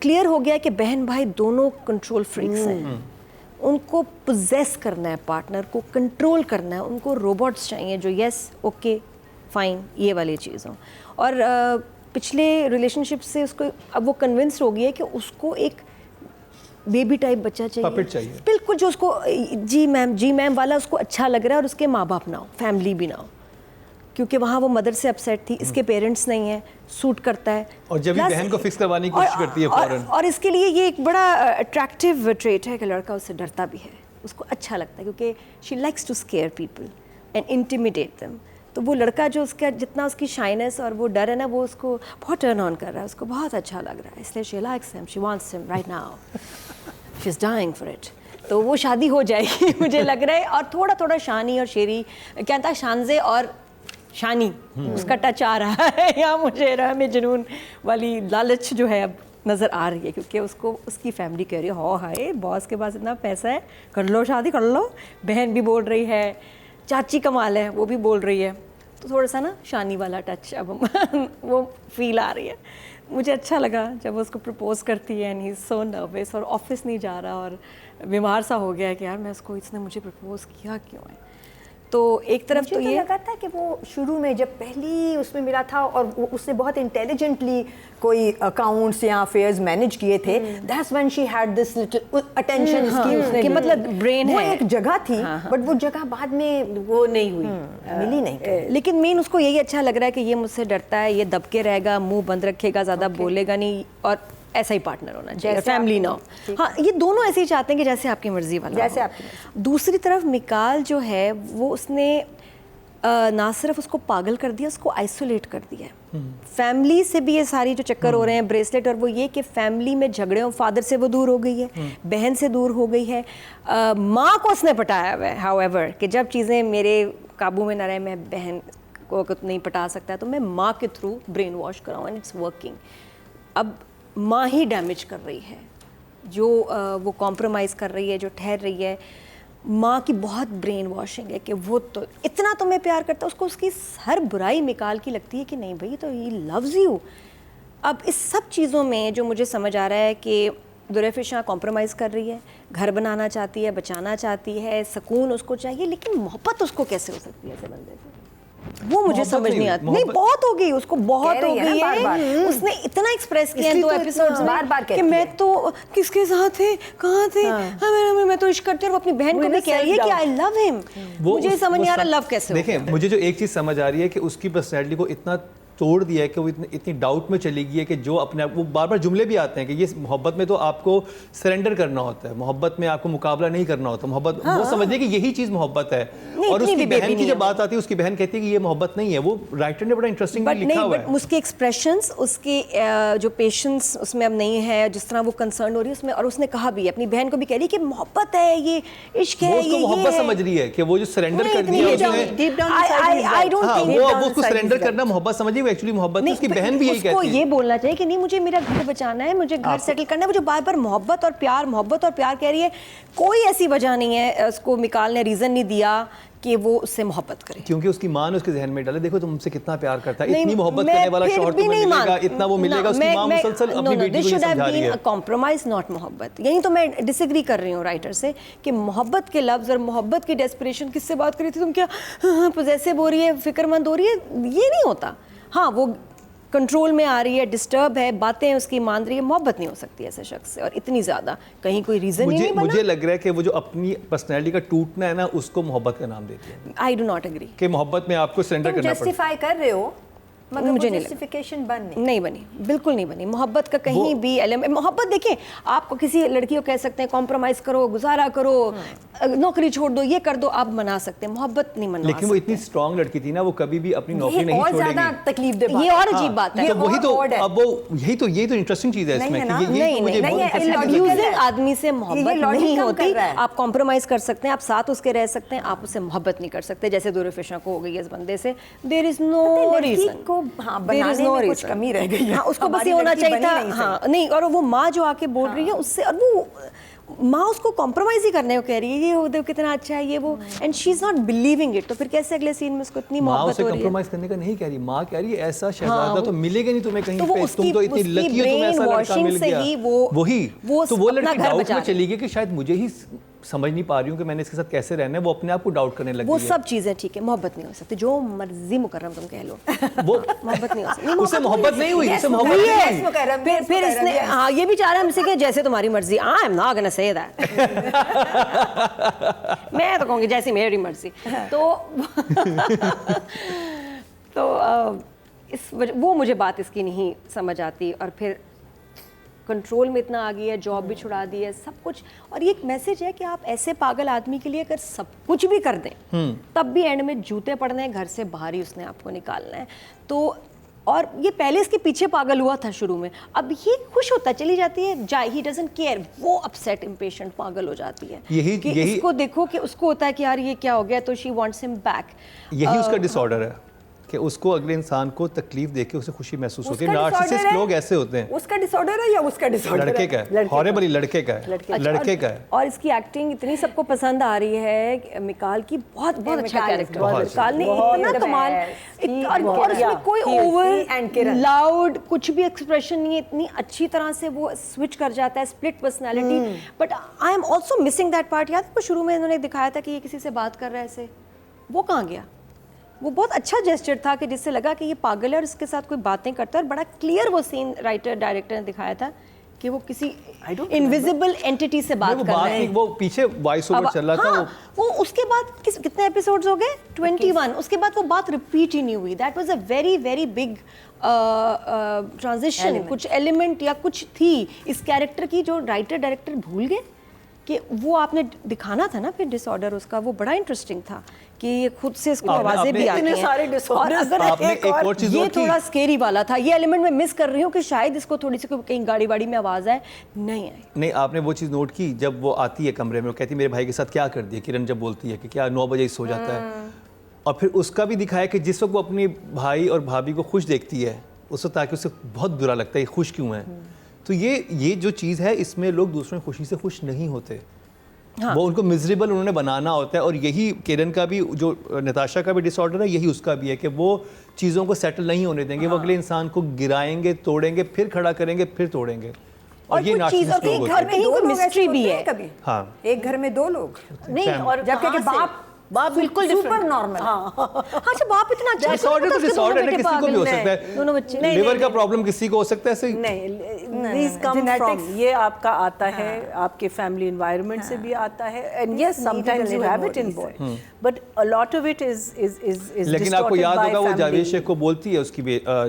Clear हो गया कि बहन भाई दोनों कंट्रोल फ्रीक्स हैं, उनको पोजेस करना है, पार्टनर को कंट्रोल करना है, उनको रोबोट्स चाहिए जो यस ओके फाइन ये वाली चीज़ हो। और पिछले रिलेशनशिप से उसको अब वो कन्विंस हो गई है कि उसको एक बेबी टाइप बच्चा चाहिए, पपेट चाहिए, बिल्कुल जो उसको जी मैम वाला उसको अच्छा लग रहा है, और उसके माँ बाप ना हो, फैमिली भी ना हो, क्योंकि वहाँ वो मदर से अपसेट थी, इसके पेरेंट्स नहीं है, सूट करता है। और जब भी बहन को फिक्स करवाने की कोशिश करती है फौरन। और इसके लिए ये एक बड़ा अट्रैक्टिव ट्रेट है कि लड़का उससे डरता भी है, उसको अच्छा लगता है, क्योंकि she likes to scare people and intimidate them. तो वो लड़का जो उसका जितना उसकी शाइनेस और वो डर है ना, वो उसको बहुत टर्न ऑन कर रहा है, उसको बहुत अच्छा लग रहा है, इसलिए she likes him, she wants him right now, she is dying for it. तो वो शादी हो जाएगी मुझे लग रहा है। और थोड़ा थोड़ा शानी और शेरी क्या था, शानजे और शानी उसका टच आ रहा है या मुझे में जुनून वाली लालच जो है अब नज़र आ रही है, क्योंकि उसको उसकी फैमिली कह रही है हो हाय बॉस के पास इतना पैसा है, कर लो शादी कर लो, बहन भी बोल रही है, चाची कमाल है वो भी बोल रही है, तो थोड़ा सा ना शानी वाला टच अब वो फील आ रही है। मुझे अच्छा लगा जब वो उसको प्रपोज करती है and he is so nervous, और ऑफिस नहीं जा रहा और बीमार सा हो गया है कि यार मैं उसको, इसने मुझे प्रपोज किया क्यों है। तो एक तरफ तो ये लगा था कि वो शुरू में जब पहली उसमें मिला था और उसने बहुत इंटेलिजेंटली कोई अकाउंट्स या अफेयर्स मैनेज किए थे, that's when she had this little attention की उसने कि मतलब ब्रेन वो है, एक जगह थी, बट वो जगह बाद में वो नहीं हुई, मिली नहीं। लेकिन मेन उसको यही अच्छा लग रहा है कि ये मुझसे डरता है, ये दबके रहेगा, मुंह बंद रखेगा, ज़्यादा बोलेगा नहीं, और ऐसा ही पार्टनर होना चाहिए, फैमिली ना हो। हाँ, ये दोनों ऐसे ही चाहते हैं कि जैसे आपकी मर्जी वाला, जैसे आपकी मर्जी। दूसरी तरफ मिकाल जो है वो उसने ना सिर्फ उसको पागल कर दिया, उसको आइसोलेट कर दिया। फैमिली से भी ये सारी जो चक्कर हो रहे हैं, ब्रेसलेट और वो, ये कि फैमिली में झगड़े हो, फादर से वो दूर हो गई है, बहन से दूर हो गई है, माँ को उसने पटाया हुआ है हाउएवर कि जब चीज़ें मेरे काबू में ना रहे, मैं बहन को नहीं पटा सकता, तो मैं माँ के थ्रू ब्रेन वॉश कराऊँ, एंड इट्स वर्किंग। अब माँ ही डैमेज कर रही है, जो वो कॉम्प्रोमाइज़ कर रही है, जो ठहर रही है, माँ की बहुत ब्रेन वॉशिंग है कि वो तो इतना तुम्हें प्यार करता है, उसको उसकी हर बुराई मिकाल की लगती है कि नहीं भाई तो ही लव्स यू। अब इस सब चीज़ों में जो मुझे समझ आ रहा है कि दुरैफ़िशा कॉम्प्रोमाइज़ कर रही है, घर बनाना चाहती है, बचाना चाहती है, सुकून उसको चाहिए, लेकिन मोहब्बत उसको कैसे हो सकती है ऐसे बंदे से, वो मुझे समझ नहीं आती। नहीं, बहुत हो गई उसको, बहुत हो गई है, उसने इतना एक्सप्रेस किया इन 2 एपिसोड्स में बार-बार कि मैं तो किसके साथ थे, कहाँ थे, मैं तो इश्क करती हूँ, और अपनी बहन को भी कह रही है कि आई लव हिम। मुझे समझ नहीं आ रहा लव कैसे हो। देखिए, मुझे जो एक चीज़ समझ आ रही है कि उसकी पर्सनैलिटी को इतना तोड़ दिया है कि वो इतनी डाउट में चली गई है कि जो अपने आप, वो बार बार जुमले भी आते हैं कि ये मोहब्बत में तो आपको सरेंडर करना होता है, मोहब्बत में आपको मुकाबला नहीं करना होता, मोहब्बत वो समझिए कि यही चीज़ मोहब्बत है। और उसकी बहन की जब बात आती है, उसकी बहन कहती है कि ये मोहब्बत नहीं है। वो राइटर ने बड़ा इंटरेस्टिंग लिखा हुआ है। उसके एक्सप्रेशंस, उसके जो पेशेंस उसमें अब नहीं है, जिस तरह वो कंसर्न हो रही है उसमें, और उसने कहा भी अपनी बहन को भी कह रही है कि मोहब्बत है, ये इश्क है, ये मोहब्बत समझ रही है कि वो जो सरेंडर कर दिया उसको सरेंडर करना मोहब्बत समझिए, वो एक्चुअली मोहब्बत है। बहन भी यही कहती है, ये बोलना चाहिए कि नहीं मुझे मेरा घर बचाना है, मुझे घर सेटल करना है। वो जो बार बार मोहब्बत और प्यार कह रही है, कोई ऐसी वजह नहीं है, उसको मिकाल ने रीजन नहीं दिया कि वो उससे मोहब्बत करे, क्योंकि उसकी माँ ने उसके जहन में डाला, देखो तुमसे कितना प्यार करता है, इतनी मोहब्बत करने वाला शौहर तुम्हें मिलेगा, इतना वो मिलेगा। उसकी माँ मुसलसल अपनी बेटी को ये समझा रही है, कॉम्प्रोमाइज नॉट मोहब्बत। यही तो मैं डिसएग्री कर रही हूँ राइटर से कि मोहब्बत के लफ्ज और मोहब्बत की डेस्परेशन, किससे बात करी थी तुम, क्या पॉसेसिव हो रही है, फिक्रमंद हो रही है, ये नहीं होता। हाँ, वो कंट्रोल में आ रही है, डिस्टर्ब है, बातें उसकी मान रही है, मोहब्बत नहीं हो सकती ऐसे शख्स से, और इतनी ज़्यादा कहीं कोई रीज़न ही नहीं बना। मुझे लग रहा है कि वो जो अपनी पर्सनैलिटी का टूटना है ना, उसको मोहब्बत का नाम देती है। आई डू नॉट एग्री कि मोहब्बत में आपको सरेंडर करना पड़ता है। जस्टिफाई कर रहे हो, मगर मुझे जस्टिफिकेशन नहीं बनी, बिल्कुल नहीं बनी। मोहब्बत का कहीं भी एलिमेंट, मोहब्बत देखिए, आपको किसी लड़की को कह सकते हैं कॉम्प्रोमाइज़ करो, गुजारा करो, नौकरी छोड़ दो, ये कर दो, आप मना सकते हैं, मोहब्बत नहीं मना। लेकिन वो इतनी स्ट्रॉन्ग लड़की थी ना, वो कभी भी अपनी नौकरी नहीं छोड़ेगी। और ज़्यादा तकलीफ दे, ये और अजीब बात है। वही तो, अब वो यही तो इंटरेस्टिंग चीज़ है इसमें कि अब्यूजिंग आदमी से मोहब्बत नहीं होती। आप कॉम्प्रोमाइज़ कर सकते हैं, आप साथ उसके रह सकते हैं, आप उससे मोहब्बत नहीं कर सकते, जैसे दुरैफ़िशा को हो गई इस बंदे से। देयर इज नो रीजन को बनाने में कुछ कमी रह गई है। हाँ, उसको बस ये होना चाहिए था। हाँ, नहीं, और वो माँ जो आके बोल रही है उससे, और वो माँ उसको कॉम्प्रोमाइज ही करने को कह रही है, ये वो देखो कितना अच्छा है ये वो, and she is not believing it. तो फिर कैसे अगले सीन में उसको इतनी माँ मोहब्बत उसे हो रही है? कॉम्प्रोमाइज करने का नहीं कह रही, माँ कह रही है ऐसा शहजादा तो मिलेगा नहीं तुम्हें कहीं तो वो पे, तुम तो इतनी लकी हो, तुम्हें ऐसा लड़का मिल गया। वही तो वो अपना लड़की घर डाउट बचा में रही चली गई कि शायद मुझे ही समझ नहीं पा रही हूँ कि मैंने इसके साथ कैसे रहना है, वो अपने आप को डाउट करने लगी वो है। सब चीजें ठीक है, मोहब्बत नहीं हो सकती, जो मर्जी मुकर्रम तुम कह लो, वो मोहब्बत नहीं हो सकती। उससे मोहब्बत नहीं हुई, उससे मोहब्बत हुई नहीं है। हुई। फिर इसने हाँ ये भी चाह रहा है हमसे कि जैसे तुम्हारी मर्जी, I am not gonna say that, मैं तो कहूँगी जैसी मेरी मर्जी। तो वो मुझे बात इसकी नहीं समझ आती, और फिर कंट्रोल में इतना आ गई है, जॉब भी छुड़ा दी है, सब कुछ। और ये एक मैसेज है कि आप ऐसे पागल आदमी के लिए अगर सब कुछ भी कर दें तब भी एंड में जूते पड़ने हैं, घर से बाहर ही उसने आपको निकालना है। तो और ये पहले इसके पीछे पागल हुआ था शुरू में, अब ये खुश होता चली जाती है, जाए ही डजंट केयर, वो अपसेट इम्पेशेंट पागल हो जाती है कि इसको देखो कि उसको होता है कि यार ये क्या हो गया, तो शी वांट्स हिम बैक। यही उसका डिसऑर्डर है कि उसको अगले इंसान को तकलीफ देके उसे खुशी महसूस होती है। नार्सिसिस्ट लोग ऐसे होते हैं। उसका डिसऑर्डर है या उसका डिसऑर्डर लड़के का है, हॉरिबली लड़के का है, लड़के का है। और इसकी एक्टिंग इतनी सबको पसंद आ रही है, मिकाल की बहुत बहुत अच्छा कैरेक्टर, मिकाल ने इतना कमाल, और उसमें कोई ओवर लाउड कुछ भी एक्सप्रेशन नहीं है, इतनी अच्छी तरह से वो स्विच कर जाता है, split personality. But I am also missing that part. याद है शुरू में इन्होंने दिखाया था कि ये किसी से बात कर रहा है ऐसे, वो कहाँ गया? वो बहुत अच्छा जेस्चर था कि जिससे लगा कि ये पागल है और इसके साथ कोई बातें करता है, और बड़ा क्लियर वो सीन राइटर डायरेक्टर ने दिखाया था कि वो किसी इनविजिबल एंटिटी से बात कर रहे हैं। वो पीछे वॉइस ओवर चल रहा था। वो उसके बाद कितने एपिसोड्स हो गए? 21। उसके बाद वो बात रिपीट ही नहीं हुई। That was a very very big transition. कुछ एलिमेंट या कुछ थी इस कैरेक्टर की जो राइटर डायरेक्टर भूल गए कि वो आपने दिखाना था ना। फिर डिसऑर्डर उसका वो बड़ा इंटरेस्टिंग था कि ये खुद से इसको आवाजें भी आती हैं। सारे और अगर आपने एक और चीज ये और की। थोड़ा स्केरी वाला था, ये एलिमेंट मैं मिस कर रही हूँ कि शायद इसको थोड़ी सी कहीं गाड़ी वाड़ी में आवाज आए, नहीं आई। नहीं, आपने वो चीज़ नोट की जब वो आती है कमरे में, वो कहती है मेरे भाई के साथ क्या कर दिया। किरण जब बोलती है कि क्या 9 बजे ही सो जाता है, और फिर उसका भी दिखाया कि जिस वक्त वो अपने भाई और भाभी को खुश देखती है उस वक्त ताकि उसे बहुत बुरा लगता है खुश क्यों है। तो ये जो चीज़ है, इसमें लोग दूसरों की खुशी से खुश नहीं होते। हाँ। वो उनको मिजरेबल उन्होंने बनाना होता है। और यही किरण का भी, जो नताशा का भी डिसऑर्डर है, यही उसका भी है कि वो चीज़ों को सेटल नहीं होने देंगे। वो अगले इंसान को गिराएंगे, तोड़ेंगे, फिर खड़ा करेंगे, फिर तोड़ेंगे। और ये नार्सिसिस्ट लोग होते हैं। घर में कोई मिस्ट्री भी है कभी। हाँ, एक घर में 2 लोग नहीं, और जबकि बाप बिल्कुल सुपर नॉर्मल। अच्छा, बाप इतना अच्छा डिसऑर्डर तो डिसऑर्डर है, किसी को भी हो सकता है। दोनों बच्चे लिवर का प्रॉब्लम किसी को हो सकता है ऐसे। These come from, ये आपका आता है आपके फैमिली एनवायरनमेंट से भी आता है, and yes sometimes you have it inborn, but a lot of it is लेकिन आपको distorted याद by होगा वो family. जावेद शेख को बोलती है उसकी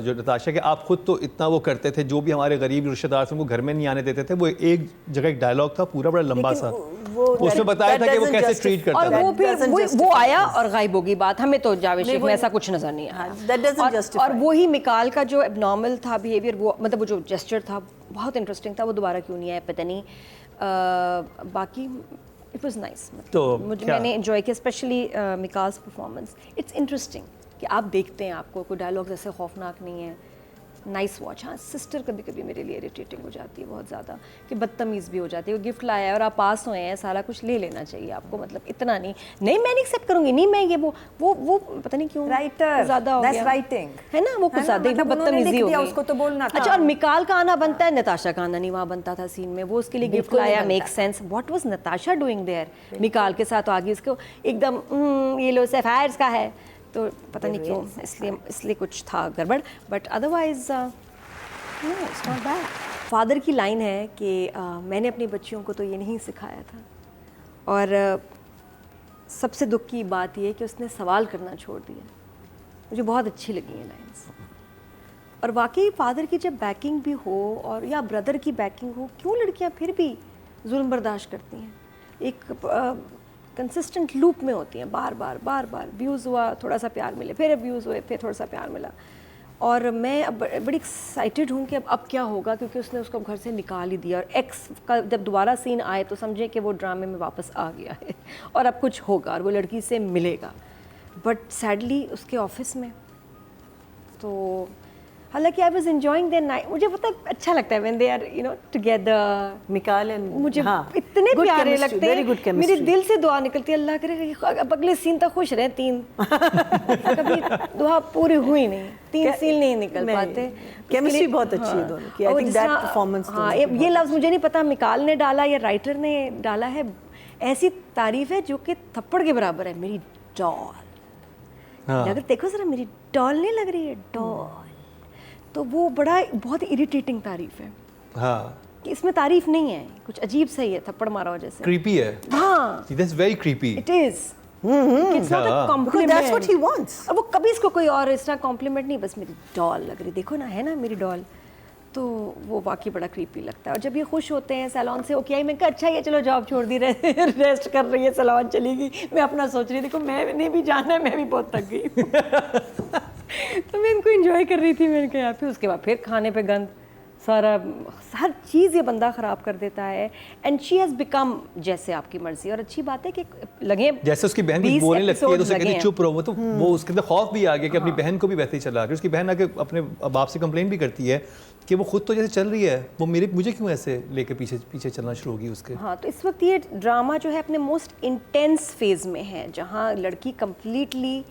जो नताशा के, आप खुद तो इतना वो करते थे, जो भी हमारे गरीब रिश्तेदार थे उनको घर में नहीं आने देते थे। वो एक जगह एक डायलॉग था पूरा बड़ा लंबा सा, उसमें बताया था कि वो कैसे ट्रीट करता और था। वो फिर वो आया और गायब होगी बात। हमें तो जावेद शेख में ऐसा कुछ नजर नहीं आया। That doesn't justify. और वो ही मिकाल का जो एबनॉर्मल था बिहेवियर, वो मतलब वो जो जेस्चर था बहुत इंटरेस्टिंग था। वो दोबारा क्यों नहीं आया पता नहीं। बाकी इट वाज नाइस। तो मुझे मैंने एंजॉय किया, स्पेशली मिकाल्स परफॉर्मेंस। इट्स इंटरेस्टिंग कि आप देखते हैं, आपको कोई डायलॉग्स ऐसे खौफनाक नहीं है। Nice watch. हाँ, सिस्टर कभी कभी मेरे लिए इरिटेटिंग हो जाती है बहुत ज़्यादा, कि बदतमीज़ भी हो जाती है। वो गिफ्ट लाया है और आप पास हुए हैं, सारा कुछ ले लेना चाहिए आपको, मतलब इतना नहीं मैं नहीं एक्सेप्ट करूंगी, नहीं मैं ये वो पता नहीं क्यों राइटर ज़्यादा हो गया है ना, वो कुछ ज़्यादा ही बदतमीजी हो गई। उसको तो बोलना था। अच्छा, और मिकाल का आना बनता है, नताशा का आना नहीं वहाँ बनता था सीन में। वो उसके लिए गिफ्ट लाया, make sense. What was Natasha doing there? Mikaal के साथ आगे उसको एकदम ये लो सैफायर्स का है, तो पता नहीं क्यों इसलिए कुछ था गड़बड़। But otherwise it's not bad. Father की लाइन है कि मैंने अपनी बच्चियों को तो ये नहीं सिखाया था। और सबसे दुख की बात ये कि उसने सवाल करना छोड़ दिया। मुझे बहुत अच्छी लगी ये लाइन्स। और वाकई फादर की जब बैकिंग भी हो और या ब्रदर की बैकिंग हो, क्यों लड़कियां फिर भी जुल्म बर्दाश्त करती हैं? एक कंसिस्टेंट लूप में होती हैं, बार बार व्यूज़ हुआ, थोड़ा सा प्यार मिले, फिर व्यूज़ हुए, फिर थोड़ा सा प्यार मिला। और मैं अब बड़ी एक्साइटेड हूँ कि अब क्या होगा, क्योंकि उसने उसको घर से निकाल ही दिया। और एक्स का जब दोबारा सीन आए तो समझे कि वो ड्रामे में वापस आ गया है और अब कुछ होगा और वो लड़की से मिलेगा। बट सैडली उसके ऑफिस में तो हालांकि I was enjoying their night. मुझे पता है अच्छा लगता है when they are you know together. Mikaal and मुझे इतने good प्यारे chemistry, लगते very good हैं, मेरे chemistry. दिल से दुआ निकलती है अल्लाह करे कि अब अगले सीन तक खुश रहे 3 कभी दुआ पूरी हुई नहीं, 3 सीन नहीं निकल नहीं, पाते। chemistry उसके बहुत लिए- अच्छी है हाँ, दोनों की। I और think जिस that तरह- performance हाँ, दोनों की ये बहुत लफ्ज़ मुझे नहीं पता मिकाल ने डाला या राइटर ने डाला है, ऐसी तारीफ है जो कि थप्पड़ के बराबर है। मेरी डॉल, हाँ। अगर देखो जरा मेरी डॉल नहीं लग रही है डॉल, तो वो बड़ा बहुत इरिटेटिंग तारीफ है हाँ, कि इसमें तारीफ नहीं है, कुछ अजीब सा ही है, थप्पड़ मारा हो जैसे। क्रीपी है, हाँ that's very creepy. It is, it's not a हाँ। Compliment, Because that's what he wants. अब वो कभी इसको कोई और इस तरह कॉम्प्लीमेंट नहीं, बस मेरी डॉल लग रही, देखो ना है ना मेरी डॉल, तो वो वाकई बड़ा क्रीपी लगता है। और जब ये खुश होते हैं सैलून से ओके आई, मैं कहा अच्छा ये चलो जॉब छोड़ दी, रेस्ट कर रही है, सैलून चली गई, मैं अपना सोच रही, देखो मैंने भी जाना है, मैं भी बहुत थक गई तो मैं इनको एंजॉय कर रही थी। मैंने कहा फिर उसके बाद फिर खाने पे गंद, सारा हर चीज़ ये बंदा ख़राब कर देता है। एंड शी हैज़ बिकम जैसे आपकी मर्जी। और अच्छी बात है कि लगे जैसे उसकी बहन कुछ 20 बोलने लगती है तो उसे episodes कहती लगे चुप रहो, वो तो वो उसके अंदर खौफ भी आ गया कि अपनी बहन को भी वैसे ही चला रही है। उसकी बहन आके अपने बाप से कंप्लेन भी करती है कि वो खुद तो जैसे चल रही है, वो मुझे क्यों ऐसे लेके पीछे पीछे चलना शुरू होगी उसके। हाँ, तो इस वक्त ये ड्रामा जो है अपने मोस्ट इंटेंस फेज में है, जहाँ लड़की कम्प्लीटली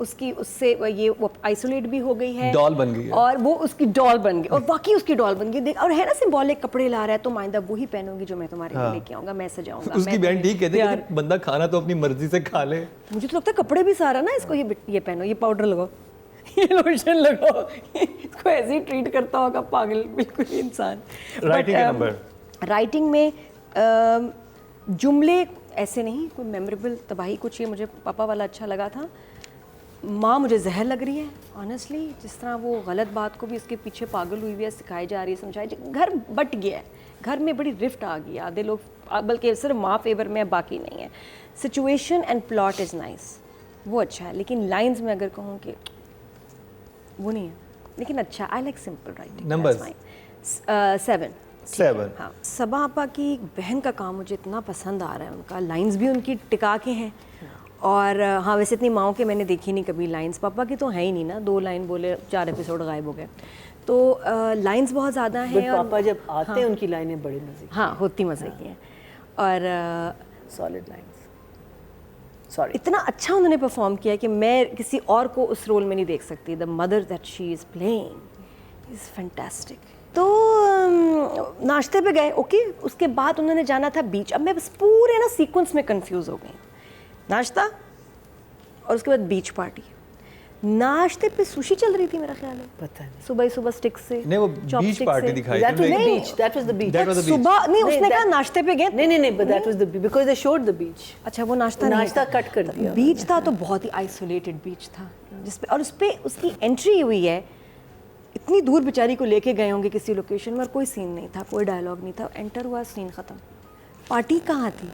उसकी उससे ये वो आइसोलेट भी हो गई है, डॉल बन गई है। और वो उसकी डॉल बन गई, और बाकी उसकी डॉल बन गई। देख, और है ना सिंबॉलिक कपड़े ला रहा है, तो माइंदा वही पहनूंगी जो मैं तुम्हारे लिए लेके आऊंगा, मैं सजाऊंगा। उसकी बहन ठीक कहती है कि बंदा खाना तो अपनी मर्जी से खा ले। मुझे तो लगता है कपड़े भी सारा ना, इसको ये पहनो, ये पाउडर लगाओ, ये लोशन लगाओ, इसको ऐसे ही ट्रीट करता होगा पागल बिल्कुल इंसान। राइटिंग का नंबर, राइटिंग में जुमले ऐसे नहीं कोई मेमोरेबल तबाही कुछ, ये मुझे पापा वाला अच्छा लगा था। माँ मुझे जहर लग रही है ऑनेस्टली, जिस तरह वो गलत बात को भी उसके पीछे पागल हुई हुई है, सिखाई जा रही है, समझाई जा, घर बट गया है, घर में बड़ी रिफ्ट आ गई है, आधे लोग बल्कि सिर्फ माँ फेवर में है, बाकी नहीं है। Situation and plot is nice, वो अच्छा है, लेकिन लाइंस में अगर कहूँ कि वो नहीं है, लेकिन अच्छा, I like simple writing. Numbers? 7। हाँ, सबा आपा की एक बहन का काम मुझे इतना पसंद आ रहा है, उनका लाइंस भी उनकी टिका के हैं। और हाँ, वैसे इतनी माओं के मैंने देखी नहीं कभी लाइंस, पापा की तो है ही नहीं ना, 2 लाइन बोले 4 एपिसोड गायब हो गए, तो लाइंस बहुत ज़्यादा हैं। बट पापा जब आते हैं उनकी लाइनें बड़ी मजे, हाँ होती मज़े की हैं, और सॉलिड लाइंस। सॉरी, इतना अच्छा उन्होंने परफॉर्म किया कि मैं किसी और को उस रोल में नहीं देख सकती। The mother that she is playing is fantastic. तो नाश्ते पे गए, ओके, उसके बाद उन्होंने जाना था बीच। अब मैं बस पूरे ना सीक्वेंस में कंफ्यूज हो गई, नाश्ता और उसके बाद बीच पार्टी। नाश्ते पे सुशी चल रही थी मेरा ख्याल है, पता नहीं, सुबह ही सुबह स्टिक से, नहीं वो बीच chopstick पार्टी से। दिखाई that was the थी। beach, that was the beach, That was the beach. सुबह नहीं, उसने नहीं, कहा that- नाश्ते पे गए। नहीं, but that was the beach because they showed the beach. अच्छा, वो नाश्ता नहीं नाश्ता था। कट कर दिया बीच था तो बहुत ही आइसोलेटेड बीच था, जिसपे और उसपे उसकी एंट्री हुई है, इतनी दूर बेचारी को लेके गए होंगे किसी लोकेशन में, और कोई सीन नहीं था, कोई डायलॉग नहीं था, एंटर हुआ, सीन खत्म। पार्टी कहाँ थी?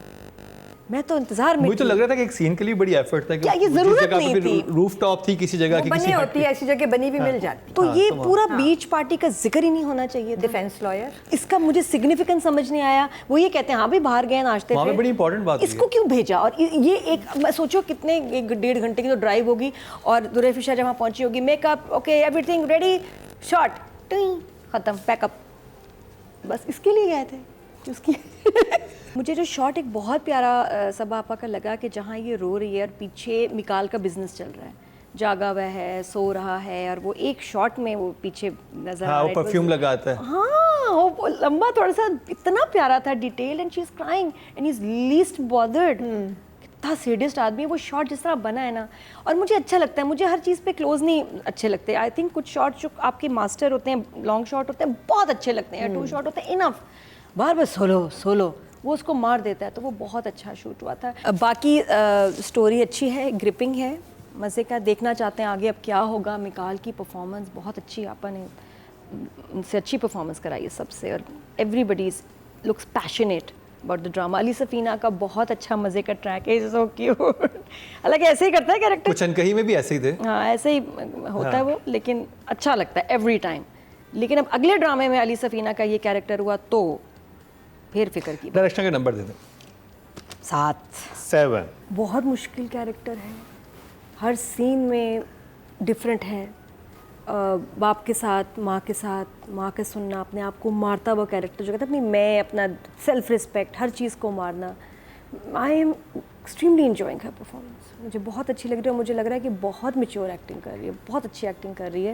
मैं तो इंतजार में मुझे तो थी। लग रहा था कि एक सीन के लिए बड़ी एफर्ट था कि क्या ये जिस जरूरत जगह पे नहीं भी थी? रूफटॉप थी किसी जगह वो की, बनी किसी होती है, ऐसी जगह बनी भी मिल जाती। तो ये तो पूरा बीच पार्टी का जिक्र ही नहीं होना चाहिए था। डिफेंस लॉयर, इसका मुझे सिग्निफिकेंस समझ नहीं आया। वो ये कहते हैं हाँ भी बाहर गए नाश्ते वहाँ पे, पे बड़ी इंपॉर्टेंट बात हुई इसको क्यों भेजा? और ये एक मैं सोचो कितने 1-1.5 घंटे की तो ड्राइव होगी, और दुरेफिशा जब वहाँ पहुंची होगी, makeup okay, everything ready, shot, खत्म, पैकअप, बस इसके लिए गए थे उसकी मुझे जो शॉट एक बहुत प्यारा सबा आपा का लगा कि जहाँ ये रो रही है और पीछे मिकाल का बिजनेस चल रहा है, जागा हुआ है, सो रहा है, और वो एक शॉट में वो पीछे नजर हाँ, आ वो रहा है, परफ्यूम लगाता है। हाँ, वो लंबा थोड़ा सा, इतना प्यारा था detail, and she is crying and is least bothered. कितना सैडिस्ट आदमी है। वो शॉट जिस तरह बना है ना, और मुझे अच्छा लगता है, मुझे हर चीज़ पे क्लोज नहीं अच्छे लगते। आई थिंक कुछ शॉट जो आपके मास्टर होते हैं, लॉन्ग शॉट होते हैं, बहुत अच्छे लगते हैं, 2 शॉट होते हैं इनफ, बार बार सोलो वो उसको मार देता है, तो वो बहुत अच्छा शूट हुआ था। बाकी स्टोरी अच्छी है, ग्रिपिंग है, मज़े का, देखना चाहते हैं आगे अब क्या होगा। मिकाल की परफॉर्मेंस बहुत अच्छी, आपा ने उनसे अच्छी परफॉर्मेंस कराई है सबसे, और everybody looks passionate about the drama. Ali Safina का बहुत अच्छा मज़े का ट्रैक है, सो क्यूट, हालांकि ऐसे ही करता है कैरेक्टर, कुछ अनकही में भी ऐसे ही थे। हाँ ऐसे ही होता है वो, लेकिन अच्छा लगता है एवरी टाइम। लेकिन अब अगले ड्रामे में अली सफ़ीना का ये कैरेक्टर हुआ तो फिर फिक्र की। डायरेक्शन का नंबर दे दें। 7। बहुत मुश्किल कैरेक्टर है, हर सीन में डिफरेंट है, बाप के साथ, माँ के सुनना, अपने आप को मारता हुआ कैरेक्टर जो कहता है अपनी मैं, अपना सेल्फ रिस्पेक्ट, हर चीज़ को मारना। I am extremely enjoying her performance. मुझे बहुत अच्छी लग रही है और मुझे लग रहा है कि बहुत मैच्योर एक्टिंग कर रही है, बहुत अच्छी एक्टिंग कर रही है।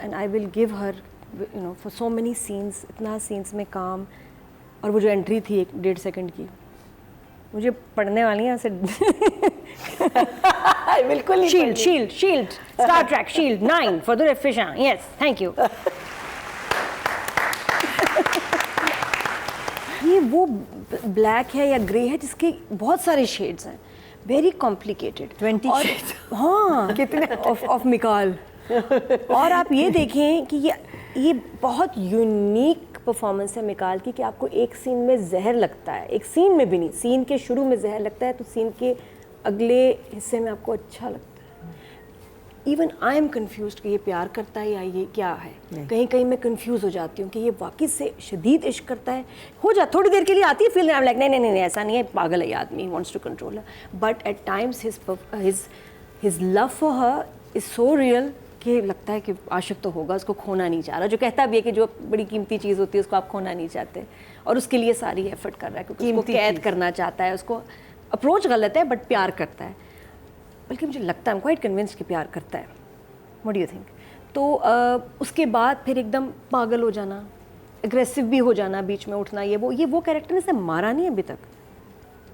And I will give her you know for so many scenes, इतना सीन्स में काम। और वो जो एंट्री थी 1.5 सेकंड की, मुझे पढ़ने वाली है ऐसे बिल्कुल shield Star Trek shield 9 for the refrigeration, yes thank you. ये वो ब्लैक है या ग्रे है जिसके बहुत सारे शेड्स हैं, वेरी कॉम्प्लिकेटेड 20 शेड्स। हाँ कितने ऑफ मिकाल। और आप ये देखें कि ये बहुत यूनिक परफॉर्मेंस है मिकाल की कि आपको एक सीन में जहर लगता है, एक सीन में भी नहीं, सीन के शुरू में जहर लगता है तो सीन के अगले हिस्से में आपको अच्छा लगता है। इवन आई एम कन्फ्यूज्ड कि ये प्यार करता है या ये क्या है। कहीं कहीं मैं कंफ्यूज हो जाती हूँ कि ये वाकई से शदीद इश्क करता है। हो जा थोड़ी देर के लिए आती है फील, आई एम लाइक नहीं ऐसा नहीं है, पागल है ये आदमी, he wants to control her. But at times his love for her is so real कि लगता है कि आशिक तो होगा, उसको खोना नहीं चाह रहा। जो कहता भी है कि जो बड़ी कीमती चीज़ होती है उसको आप खोना नहीं चाहते, और उसके लिए सारी एफर्ट कर रहा है क्योंकि उसको कैद करना चाहता है। उसको अप्रोच गलत है बट प्यार करता है, बल्कि मुझे लगता है, आई एम क्वाइट कन्विंस्ड कि प्यार करता है। What do you think? तो उसके बाद फिर एकदम पागल हो जाना, एग्रेसिव भी हो जाना, बीच में उठना, ये वो कैरेक्टर ने से मारा नहीं अभी तक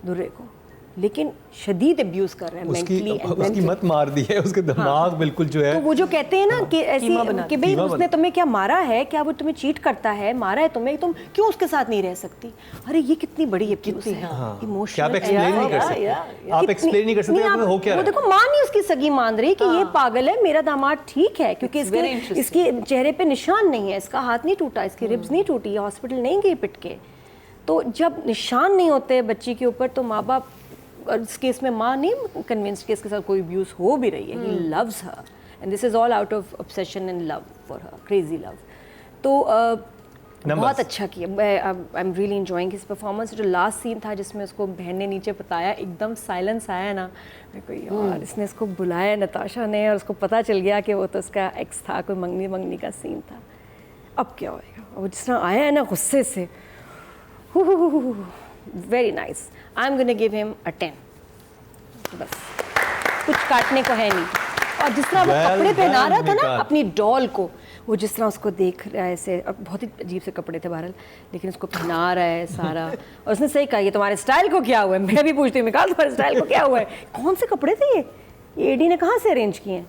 दुर्रे को, लेकिन शदीद अब्यूज कर रहे हैं मेंटली एंड उसकी मत मार दी है, उसके दिमाग बिल्कुल जो है। तो वो जो कहते हैं ना कि ऐसे कि भाई उसने तुम्हें क्या मारा है, क्या वो तुम्हें चीट करता है, मारा है तुम्हें, तुम क्यों उसके साथ नहीं रह सकती? अरे ये कितनी बड़ी अब्यूज है, इमोशनल। आप एक्सप्लेन नहीं कर सकते, आप एक्सप्लेन नहीं कर सकते हो क्या। वो देखो मां नहीं उसकी सगी मान रही कि ये पागल है, मेरा दामाद ठीक है क्योंकि इसके चेहरे पे निशान नहीं है, इसका हाथ नहीं टूटा, इसकी रिब्स नहीं टूटी, हॉस्पिटल नहीं गई पिट के। तो जब निशान नहीं होते बच्ची के ऊपर तो माँ बाप, और इस केस में माँ नहीं कन्विंस्ड कि इसके साथ कोई अब्यूज हो भी रही है, he loves her and this is all out of obsession and love for her, crazy love. तो बहुत अच्छा किया, I am really enjoying his performance. जो लास्ट सीन था जिसमें उसको बहन ने नीचे बताया, एकदम साइलेंस आया ना, मेरे को यार इसने इसको बुलाया नताशा ने और उसको पता चल गया कि वो तो उसका एक्स था, कोई मंगनी का सीन था। अब क्या होएगा? वो जिस तरह आया है ना गुस्से से, very nice. I am gonna give him a 10। बस कुछ काटने को है नहीं। और जिस तरह वो कपड़े पहना रहा था ना अपनी डॉल को, वो जिस तरह उसको देख रहा है ऐसे, और बहुत ही अजीब से कपड़े थे बहरहाल, लेकिन उसको पहना रहा है सारा। और उसने सही कहा, ये तुम्हारे स्टाइल को क्या हुआ है? मैं भी पूछती हूँ मिकाल तुम्हारे स्टाइल को क्या हुआ है? कौन से कपड़े थे ये एडी ने कहाँ से अरेंज किए हैं?